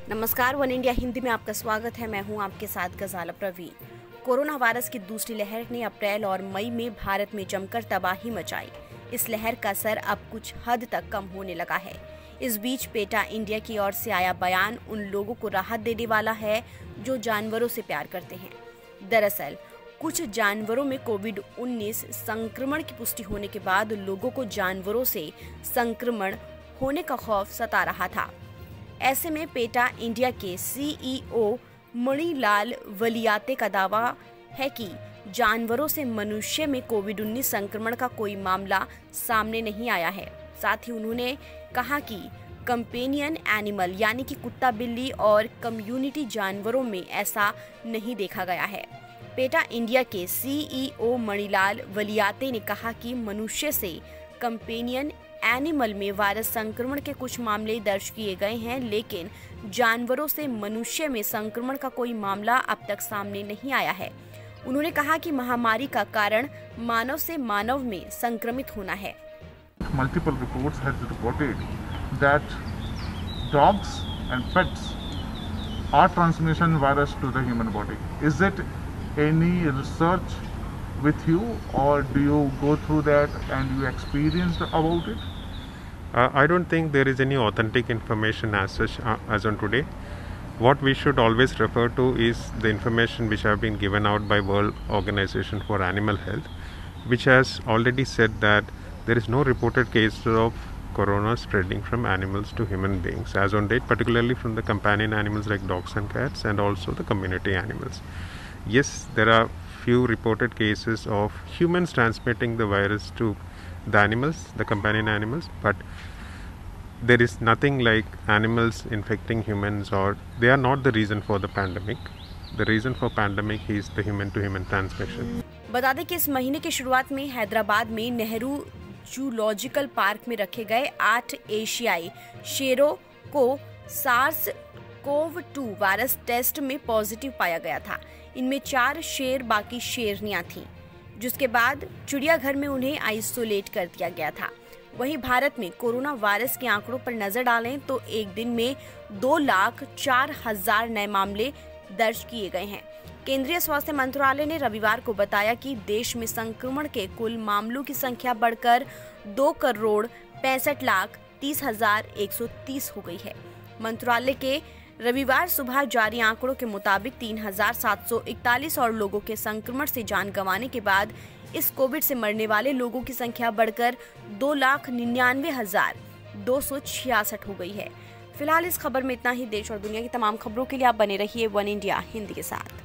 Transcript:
नमस्कार, one India Hindi में आपका स्वागत है। मैं हूं आपके साथ गजाला प्रवीण। कोरोना वायरस की दूसरी लहर ने अप्रैल और मई में भारत में जमकर तबाही मचाई। इस लहर का असर अब कुछ हद तक कम होने लगा है। इस बीच पेटा इंडिया की ओर से आया बयान उन लोगों को राहत देने वाला है जो जानवरों से प्यार करते हैं। दरअसल कुछ जानवरों में कोविड-19 संक्रमण की पुष्टि होने के बाद लोगों को जानवरों से संक्रमण होने का खौफ सता रहा था। ऐसे में पेटा इंडिया के सीईओ मणिलाल वलियाते का दावा है कि जानवरों से मनुष्य में कोविड-19 संक्रमण का कोई मामला सामने नहीं आया है। साथ ही उन्होंने कहा कि कंपेनियन एनिमल यानी कि कुत्ता, बिल्ली और कम्युनिटी जानवरों में ऐसा नहीं देखा गया है। पेटा इंडिया के सीईओ मणिलाल वलियाते ने कहा कि मनुष्य से कंपेनियन एनिमल में वायरस संक्रमण के कुछ मामले दर्ज किए गए हैं, लेकिन जानवरों से मनुष्य में संक्रमण का कोई मामला अब तक सामने नहीं आया है। उन्होंने कहा कि महामारी का कारण मानव से मानव में संक्रमित होना है। Multiple reports had reported that dogs and pets are transmission virus to the human body. Is it any research with you, or do you go through that and you experienced about it? I don't think there is any authentic information as such as on today. What we should always refer to is the information which have been given out by World Organization for Animal Health, which has already said that there is no reported case of corona spreading from animals to human beings as on date, particularly from the companion animals like dogs and cats and also the community animals. Yes, there are few reported cases of humans transmitting the virus to the animals, the companion animals, but there is nothing like animals infecting humans, or they are not the reason for the pandemic. The reason for pandemic is the human to human transmission. बता दें कि इस महीने की शुरुआत में हैदराबाद में Nehru zoological park में रखे गए 8 एशियाई शेरों को SARS-CoV-2 वायरस टेस्ट में पॉजिटिव पाया गया था। इनमें 4 शेर बाकी शेरनियां थीं, जिसके बाद चिड़ियाघर में उन्हें आइसोलेट कर दिया गया था। वहीं भारत में कोरोना वायरस के आंकड़ों पर नजर डालें तो एक दिन में 2,04,000 नए मामले दर्ज किए गए हैं। केंद्रीय स्वास्थ्य मंत्रालय ने रविवार को बताया कि देश में संक्रमण के कुल मामलों की संख्या बढ़कर 2,65,30,130 हो गई है। मंत्रालय के रविवार सुबह जारी आंकड़ों के मुताबिक 3,741 और लोगों के संक्रमण से जान गंवाने के बाद इस कोविड से मरने वाले लोगों की संख्या बढ़कर 2,99,266 हो गई है। फिलहाल इस खबर में इतना ही। देश और दुनिया की तमाम खबरों के लिए आप बने रहिए वन इंडिया हिंदी के साथ।